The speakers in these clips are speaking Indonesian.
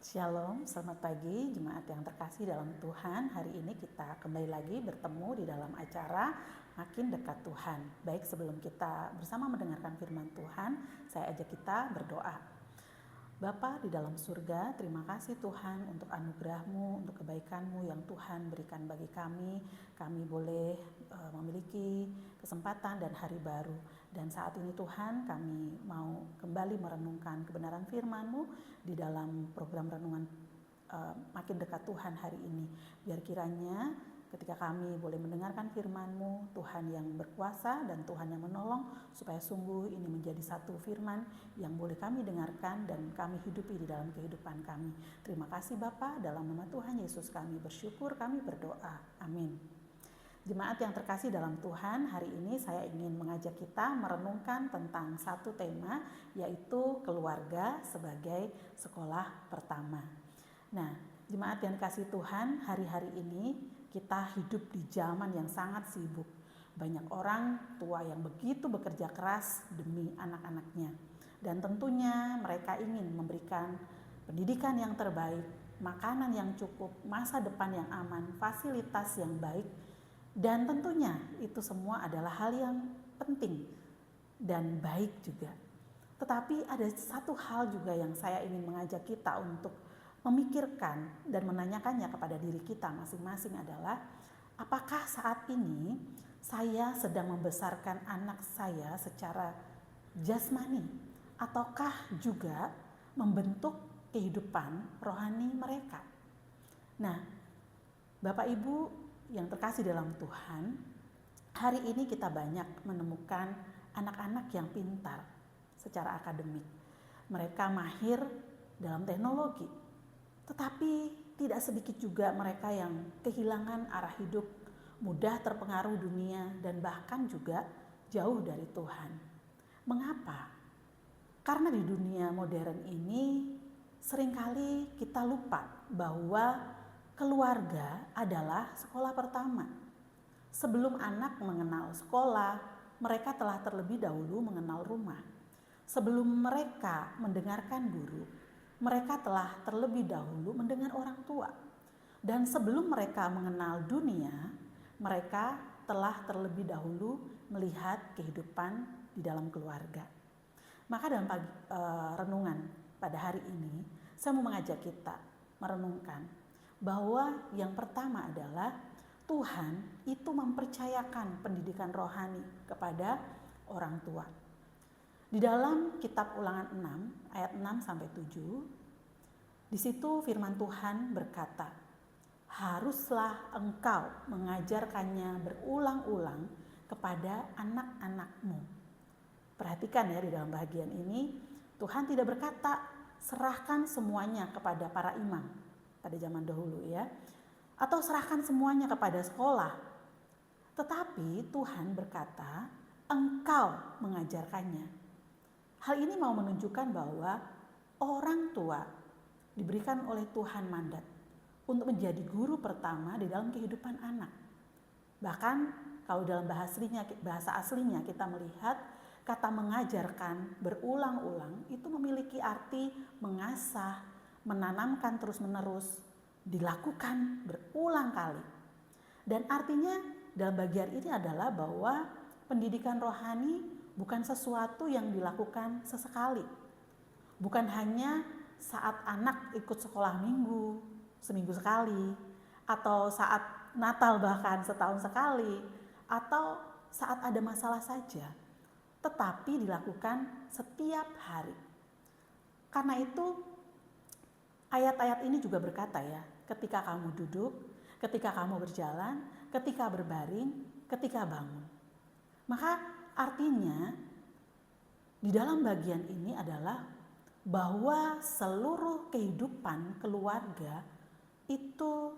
Shalom, selamat pagi jemaat yang terkasih dalam Tuhan. Hari ini kita kembali lagi bertemu di dalam acara Makin Dekat Tuhan. Baik, sebelum kita bersama mendengarkan firman Tuhan, saya ajak kita berdoa. Bapa di dalam surga, terima kasih Tuhan untuk anugerah-Mu, untuk kebaikan-Mu yang Tuhan berikan bagi kami. Kami boleh memiliki kesempatan dan hari baru. Dan saat ini Tuhan, kami mau kembali merenungkan kebenaran firman-Mu di dalam program renungan Makin Dekat Tuhan hari ini. Biar kiranya ketika kami boleh mendengarkan firman-Mu, Tuhan yang berkuasa dan Tuhan yang menolong, supaya sungguh ini menjadi satu firman yang boleh kami dengarkan dan kami hidupi di dalam kehidupan kami. Terima kasih Bapa, dalam nama Tuhan Yesus kami bersyukur, kami berdoa. Amin. Jemaat yang terkasih dalam Tuhan, hari ini saya ingin mengajak kita merenungkan tentang satu tema, yaitu keluarga sebagai sekolah pertama. Nah, jemaat yang dikasih Tuhan, hari-hari ini kita hidup di zaman yang sangat sibuk. Banyak orang tua yang begitu bekerja keras demi anak-anaknya. Dan tentunya mereka ingin memberikan pendidikan yang terbaik, makanan yang cukup, masa depan yang aman, fasilitas yang baik. Dan tentunya itu semua adalah hal yang penting dan baik juga. Tetapi ada satu hal juga yang saya ingin mengajak kita untuk memikirkan dan menanyakannya kepada diri kita masing-masing adalah, apakah saat ini saya sedang membesarkan anak saya secara jasmani ataukah juga membentuk kehidupan rohani mereka? Nah, Bapak Ibu yang terkasih dalam Tuhan, hari ini kita banyak menemukan anak-anak yang pintar secara akademik. Mereka mahir dalam teknologi, tetapi tidak sedikit juga mereka yang kehilangan arah hidup, mudah terpengaruh dunia, dan bahkan juga jauh dari Tuhan. Mengapa? Karena di dunia modern ini seringkali kita lupa bahwa keluarga adalah sekolah pertama. Sebelum anak mengenal sekolah, mereka telah terlebih dahulu mengenal rumah. Sebelum mereka mendengarkan guru, mereka telah terlebih dahulu mendengar orang tua. Dan sebelum mereka mengenal dunia, mereka telah terlebih dahulu melihat kehidupan di dalam keluarga. Maka dalam renungan pada hari ini, saya mau mengajak kita merenungkan bahwa yang pertama adalah Tuhan itu mempercayakan pendidikan rohani kepada orang tua. Di dalam kitab Ulangan 6 ayat 6 sampai 7, di situ firman Tuhan berkata, "Haruslah engkau mengajarkannya berulang-ulang kepada anak-anakmu." Perhatikan ya, di dalam bagian ini Tuhan tidak berkata serahkan semuanya kepada para imam pada zaman dahulu ya, atau serahkan semuanya kepada sekolah. Tetapi Tuhan berkata, engkau mengajarkannya. Hal ini mau menunjukkan bahwa orang tua diberikan oleh Tuhan mandat untuk menjadi guru pertama di dalam kehidupan anak. Bahkan kalau dalam bahasa aslinya kita melihat kata mengajarkan berulang-ulang itu memiliki arti mengasah, menanamkan terus-menerus, dilakukan berulang kali. Dan artinya dalam bagian ini adalah bahwa pendidikan rohani bukan sesuatu yang dilakukan sesekali. Bukan hanya saat anak ikut sekolah minggu, seminggu sekali, atau saat Natal bahkan setahun sekali, atau saat ada masalah saja, tetapi dilakukan setiap hari. Karena itu ayat-ayat ini juga berkata ya, ketika kamu duduk, ketika kamu berjalan, ketika berbaring, ketika bangun. Maka artinya di dalam bagian ini adalah bahwa seluruh kehidupan keluarga itu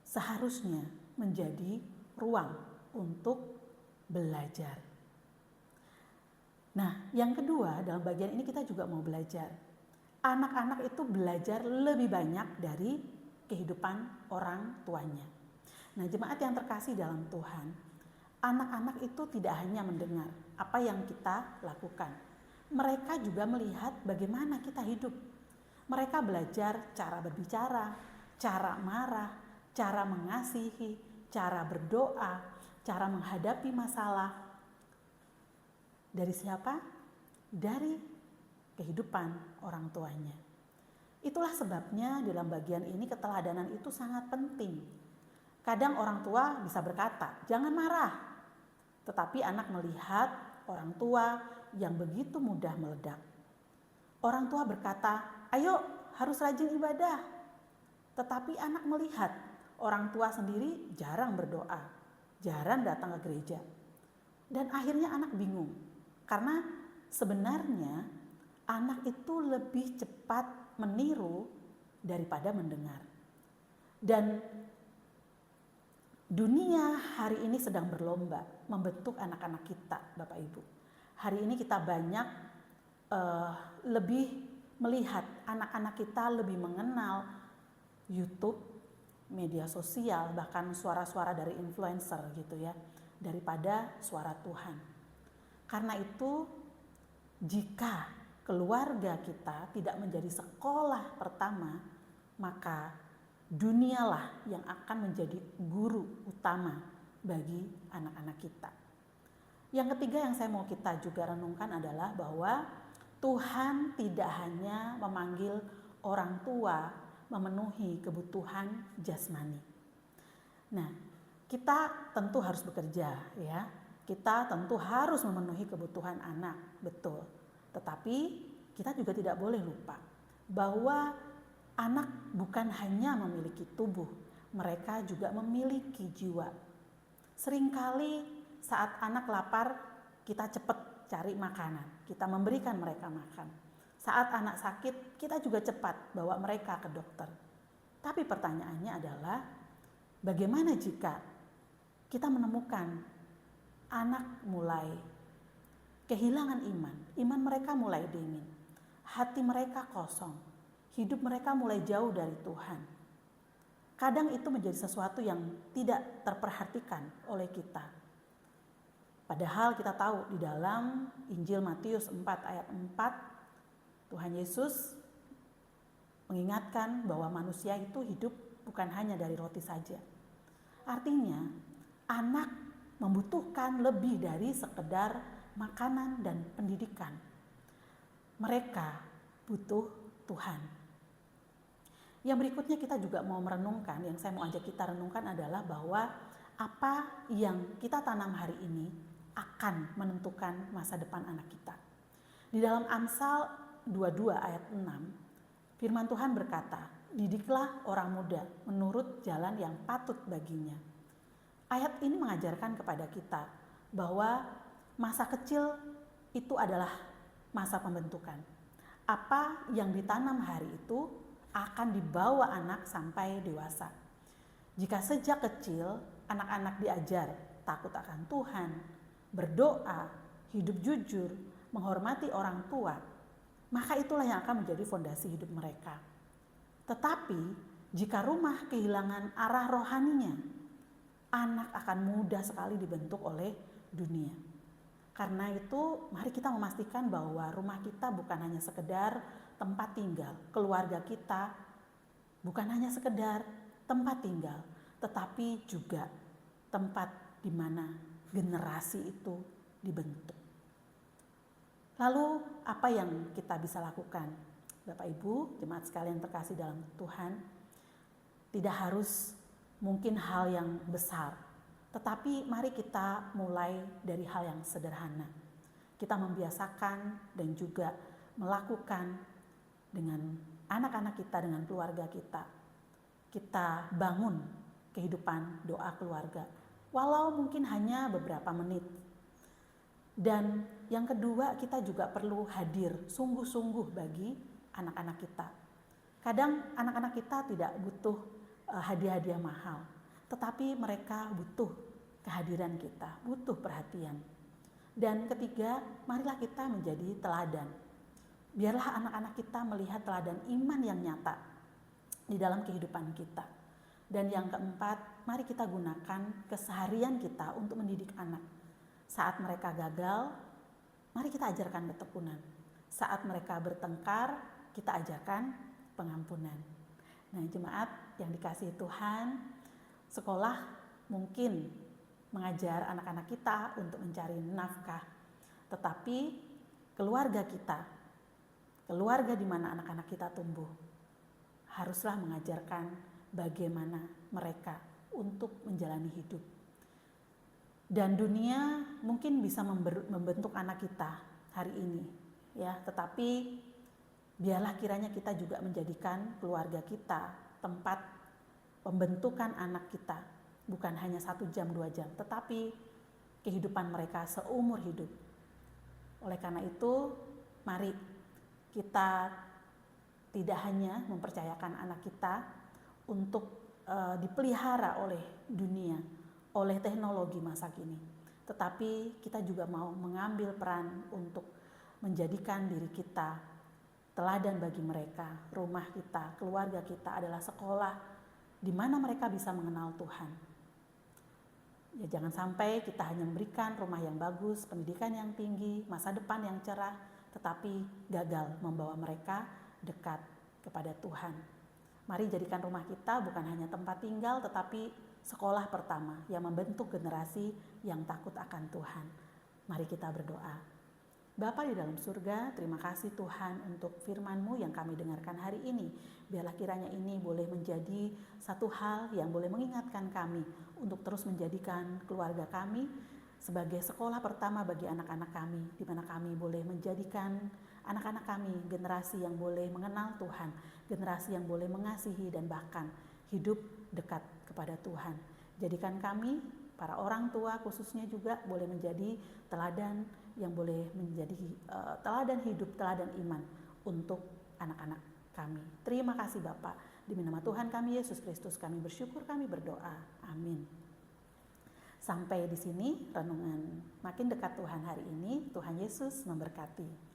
seharusnya menjadi ruang untuk belajar. Nah, yang kedua dalam bagian ini kita juga mau belajar. Anak-anak itu belajar lebih banyak dari kehidupan orang tuanya. Nah, jemaat yang terkasih dalam Tuhan, anak-anak itu tidak hanya mendengar apa yang kita lakukan. Mereka juga melihat bagaimana kita hidup. Mereka belajar cara berbicara, cara marah, cara mengasihi, cara berdoa, cara menghadapi masalah. Dari siapa? Dari kehidupan orang tuanya. Itulah sebabnya dalam bagian ini keteladanan itu sangat penting. Kadang orang tua bisa berkata, jangan marah. Tetapi anak melihat orang tua yang begitu mudah meledak. Orang tua berkata, ayo harus rajin ibadah. Tetapi anak melihat orang tua sendiri jarang berdoa, jarang datang ke gereja. Dan akhirnya anak bingung. Karena sebenarnya anak itu lebih cepat meniru daripada mendengar. Dan dunia hari ini sedang berlomba membentuk anak-anak kita, Bapak Ibu. Hari ini kita banyak lebih melihat anak-anak kita lebih mengenal YouTube, media sosial, bahkan suara-suara dari influencer gitu ya, daripada suara Tuhan. Karena itu, jika keluarga kita tidak menjadi sekolah pertama, maka dunialah yang akan menjadi guru utama bagi anak-anak kita. Yang ketiga yang saya mau kita juga renungkan adalah bahwa Tuhan tidak hanya memanggil orang tua memenuhi kebutuhan jasmani. Nah, kita tentu harus bekerja ya. Kita tentu harus memenuhi kebutuhan anak, betul. Tetapi kita juga tidak boleh lupa bahwa anak bukan hanya memiliki tubuh, mereka juga memiliki jiwa. Seringkali saat anak lapar, kita cepat cari makanan, kita memberikan mereka makan. Saat anak sakit, kita juga cepat bawa mereka ke dokter. Tapi pertanyaannya adalah, bagaimana jika kita menemukan anak mulai kehilangan iman mereka mulai dingin, hati mereka kosong, hidup mereka mulai jauh dari Tuhan. Kadang itu menjadi sesuatu yang tidak terperhatikan oleh kita. Padahal kita tahu di dalam Injil Matius 4 ayat 4, Tuhan Yesus mengingatkan bahwa manusia itu hidup bukan hanya dari roti saja. Artinya, anak membutuhkan lebih dari sekedar makanan dan pendidikan. Mereka butuh Tuhan. Yang berikutnya kita juga mau merenungkan, yang saya mau ajak kita renungkan adalah bahwa apa yang kita tanam hari ini akan menentukan masa depan anak kita. Di dalam Amsal 22 ayat 6, firman Tuhan berkata, didiklah orang muda menurut jalan yang patut baginya. Ayat ini mengajarkan kepada kita bahwa masa kecil itu adalah masa pembentukan. Apa yang ditanam hari itu akan dibawa anak sampai dewasa. Jika sejak kecil anak-anak diajar takut akan Tuhan, berdoa, hidup jujur, menghormati orang tua, maka itulah yang akan menjadi fondasi hidup mereka. Tetapi jika rumah kehilangan arah rohaninya, anak akan mudah sekali dibentuk oleh dunia. Karena itu mari kita memastikan bahwa rumah kita bukan hanya sekedar tempat tinggal, keluarga kita bukan hanya sekedar tempat tinggal, tetapi juga tempat di mana generasi itu dibentuk. Lalu apa yang kita bisa lakukan? Bapak Ibu, jemaat sekalian terkasih dalam Tuhan, tidak harus mungkin hal yang besar, tetapi mari kita mulai dari hal yang sederhana. Kita membiasakan dan juga melakukan dengan anak-anak kita, dengan keluarga kita. Kita bangun kehidupan doa keluarga, walau mungkin hanya beberapa menit. Dan yang kedua, kita juga perlu hadir sungguh-sungguh bagi anak-anak kita. Kadang anak-anak kita tidak butuh hadiah-hadiah mahal, tetapi mereka butuh kehadiran kita, butuh perhatian. Dan ketiga, marilah kita menjadi teladan. Biarlah anak-anak kita melihat teladan iman yang nyata di dalam kehidupan kita. Dan yang keempat, mari kita gunakan keseharian kita untuk mendidik anak. Saat mereka gagal, mari kita ajarkan ketekunan. Saat mereka bertengkar, kita ajarkan pengampunan. Nah, jemaat yang dikasihi Tuhan, sekolah mungkin mengajar anak-anak kita untuk mencari nafkah, tetapi keluarga kita, keluarga di mana anak-anak kita tumbuh, haruslah mengajarkan bagaimana mereka untuk menjalani hidup. Dan dunia mungkin bisa membentuk anak kita hari ini, ya, tetapi biarlah kiranya kita juga menjadikan keluarga kita tempat pembentukan anak kita, bukan hanya 1 jam 2 jam, tetapi kehidupan mereka seumur hidup. Oleh karena itu, mari kita tidak hanya mempercayakan anak kita untuk dipelihara oleh dunia, oleh teknologi masa kini, tetapi kita juga mau mengambil peran untuk menjadikan diri kita teladan bagi mereka. Rumah kita, keluarga kita adalah sekolah di mana mereka bisa mengenal Tuhan. Ya, jangan sampai kita hanya memberikan rumah yang bagus, pendidikan yang tinggi, masa depan yang cerah, tetapi gagal membawa mereka dekat kepada Tuhan. Mari jadikan rumah kita bukan hanya tempat tinggal, tetapi sekolah pertama yang membentuk generasi yang takut akan Tuhan. Mari kita berdoa. Bapa di dalam surga, terima kasih Tuhan untuk firman-Mu yang kami dengarkan hari ini. Biarlah kiranya ini boleh menjadi satu hal yang boleh mengingatkan kami untuk terus menjadikan keluarga kami sebagai sekolah pertama bagi anak-anak kami, di mana kami boleh menjadikan anak-anak kami generasi yang boleh mengenal Tuhan, generasi yang boleh mengasihi dan bahkan hidup dekat kepada Tuhan. Jadikan kami, para orang tua khususnya juga boleh menjadi teladan yang boleh menjadi teladan hidup, teladan iman untuk anak-anak kami. Terima kasih Bapa. Demi nama Tuhan kami Yesus Kristus kami bersyukur, kami berdoa. Amin. Sampai di sini renungan makin dekat Tuhan hari ini. Tuhan Yesus memberkati.